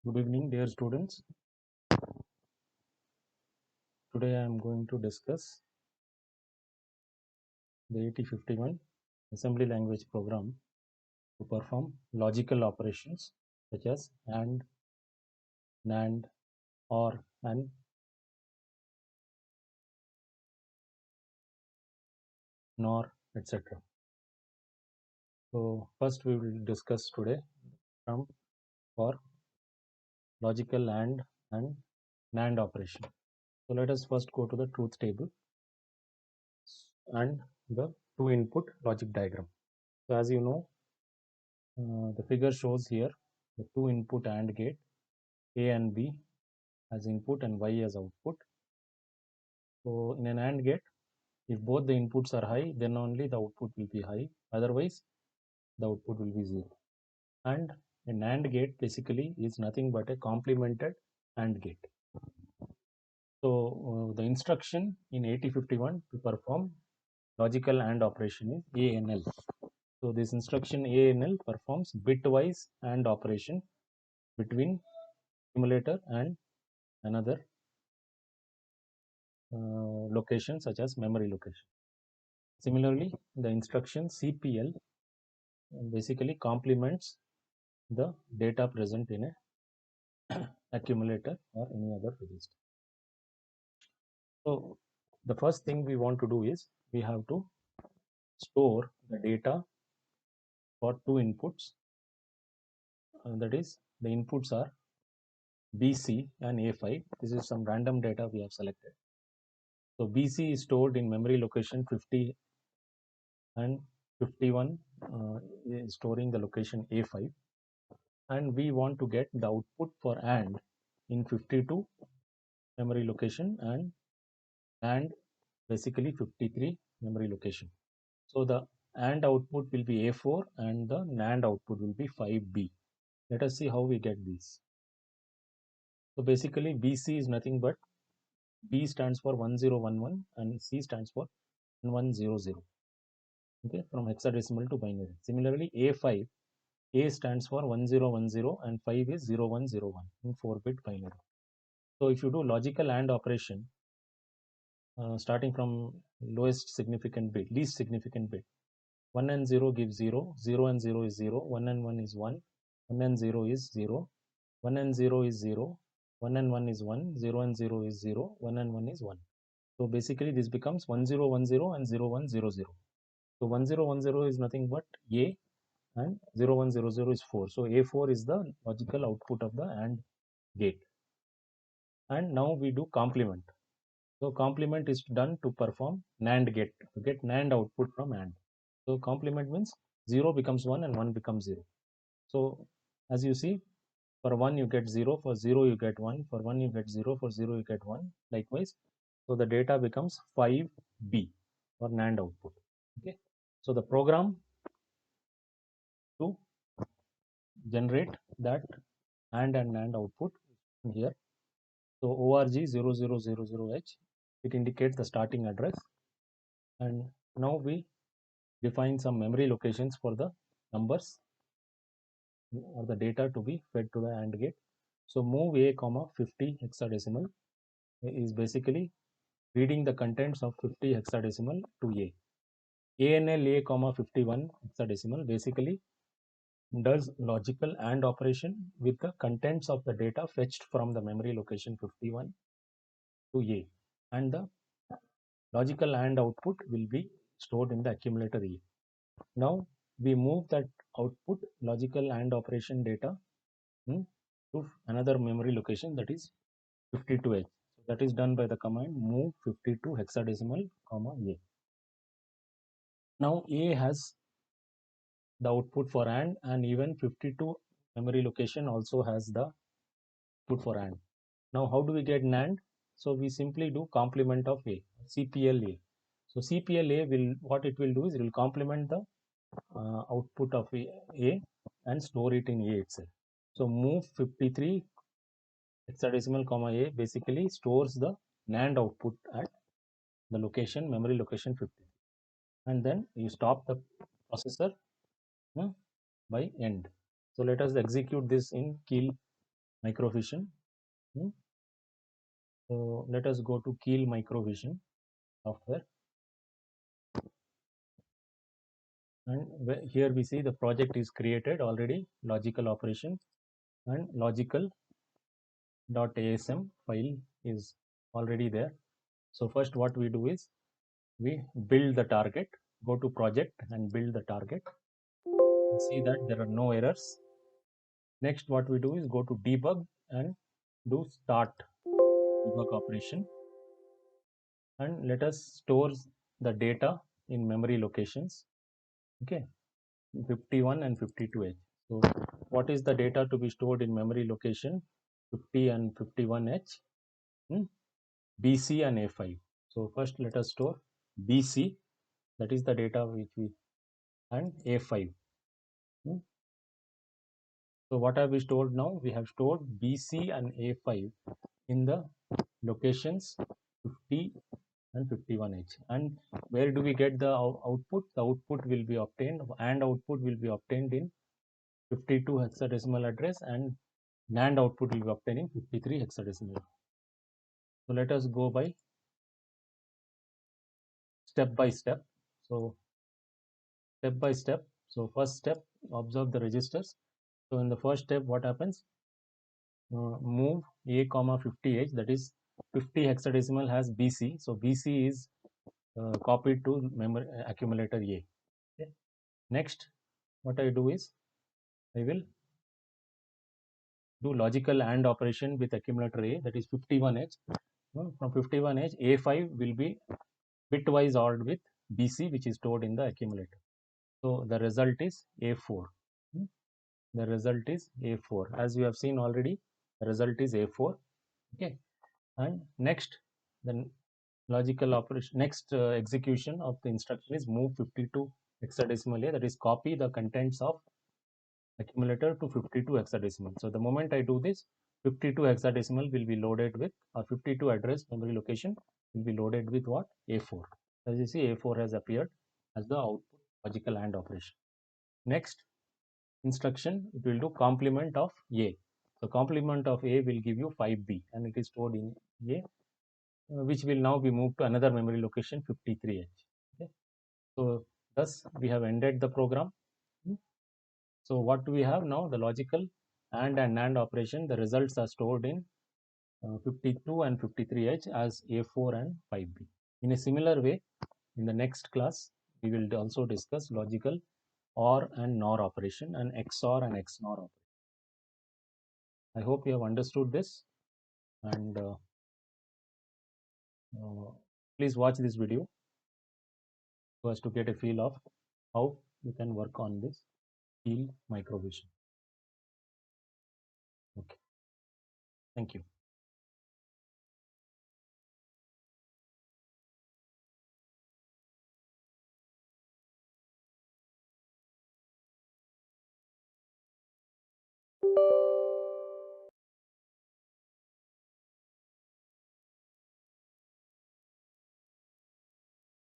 Good evening, dear students. Today I am going to discuss the 8051 assembly language program to perform logical operations such as AND, NAND, OR, and NOR, etc. So first we will discuss today from for logical AND and NAND operation. So let us first go to the truth table and the two input logic diagram. So as you know, the figure shows here the two input AND gate A and B as input and Y as output. So in an AND gate, if both the inputs are high, then only the output will be high. Otherwise, the output will be 0. And a NAND gate basically is nothing but a complemented AND gate. So the instruction in 8051 to perform logical AND operation is ANL. So this instruction ANL performs bitwise AND operation between accumulator and another location such as memory location. Similarly, the instruction CPL basically complements the data present in a accumulator or any other register. So the first thing we want to do is we have to store the data for two inputs. That is, the inputs are BC and A5. This is some random data we have selected. So BC is stored in memory location 50 and 51 is storing the location A5, and we want to get the output for AND in 52 memory location and basically 53 memory location. So the AND output will be A4 and the NAND output will be 5B. Let us see how we get these. So basically BC is nothing but B stands for 1011 and C stands for 1100. Okay, from hexadecimal to binary. Similarly A5, A stands for 1010 and 5 is 0101 in 4-bit binary. So if you do logical AND operation starting from lowest significant bit, least significant bit, 1 and 0 gives 0, 0 and 0 is 0, 1 and 1 is 1, 1 and 0 is 0, 1 and 0 is 0, 1 and 1 is 1, 0 and 0 is 0, 1 and 1 is 1. So basically this becomes 1010 and 0100. So 1010 is nothing but A and 0100 is 4. So A4 is the logical output of the AND gate. And now we do complement. So complement is done to perform NAND gate, to get NAND output from AND. So complement means 0 becomes 1 and 1 becomes 0. So as you see, for 1 you get 0, for 0 you get 1, for 1 you get 0, for 0 you get 1, likewise. So the data becomes 5B for NAND output. Okay. So the program to generate that AND and NAND output here. So ORG0000H, it indicates the starting address, and now we define some memory locations for the numbers or the data to be fed to the AND gate. So move A comma 50 hexadecimal is basically reading the contents of 50 hexadecimal to A. ANL A comma 51 hexadecimal basically does logical AND operation with the contents of the data fetched from the memory location 51 to A, and the logical AND output will be stored in the accumulator A. Now we move that output logical AND operation data to another memory location, that is 52H. So that is done by the command move 52 hexadecimal comma A. Now A has the output for AND, and even 52 memory location also has the output for AND. Now how do we get NAND? So we simply do complement of A, CPLA. So CPLA will, what it will do is it will complement the output of A and store it in A itself. So move 53 hexadecimal comma A basically stores the NAND output at the location, memory location 50, and then you stop the processor by end. So let us execute this in kill Microvision. So let us go to Keel Microvision software, and here we see the project is created already, logical operation, and logical.asm file is already there. So first what we do is we build the target, go to project and build the target. See that there are no errors. Next what we do is go to debug and do start debug operation, and let us store the data in memory locations. Okay, 51 and 52H. So what is the data to be stored in memory location 50 and 51H? BC and A5. So first let us store BC, that is the data which we, and A5. So what have we stored now? We have stored BC and A5 in the locations 50 and 51H. And where do we get the output? The output will be obtained, and output will be obtained in 52 hexadecimal address, and NAND output will be obtained in 53 hexadecimal. So let us go by step by step. So step by step. So first step, observe the registers. So in the first step, what happens? Move A comma 50H, that is 50 hexadecimal has BC. So BC is copied to memory accumulator A. Okay. Next, what I do is I will do logical AND operation with accumulator A, that is 51H. From 51H, A5 will be bitwise ORed with BC, which is stored in the accumulator. So the result is A4. The result is A4. As you have seen already, the result is A4. Okay. And next, then logical operation, next execution of the instruction is move 52 hexadecimal A, that is copy the contents of accumulator to 52 hexadecimal. So the moment I do this, 52 hexadecimal will be loaded with, or 52 address memory location will be loaded with what? A4. As you see, A4 has appeared as the output logical AND operation. Next instruction, it will do complement of A. So complement of A will give you 5B, and it is stored in A, which will now be moved to another memory location 53H. Okay. So thus we have ended the program. So what do we have now? The logical AND and NAND operation, the results are stored in 52 and 53H as A4 and 5B. In a similar way, in the next class, we will also discuss logical OR and NOR operation and XOR and XNOR operation. I hope you have understood this, and please watch this video so as to get a feel of how you can work on this Keel Microvision. Okay, thank you.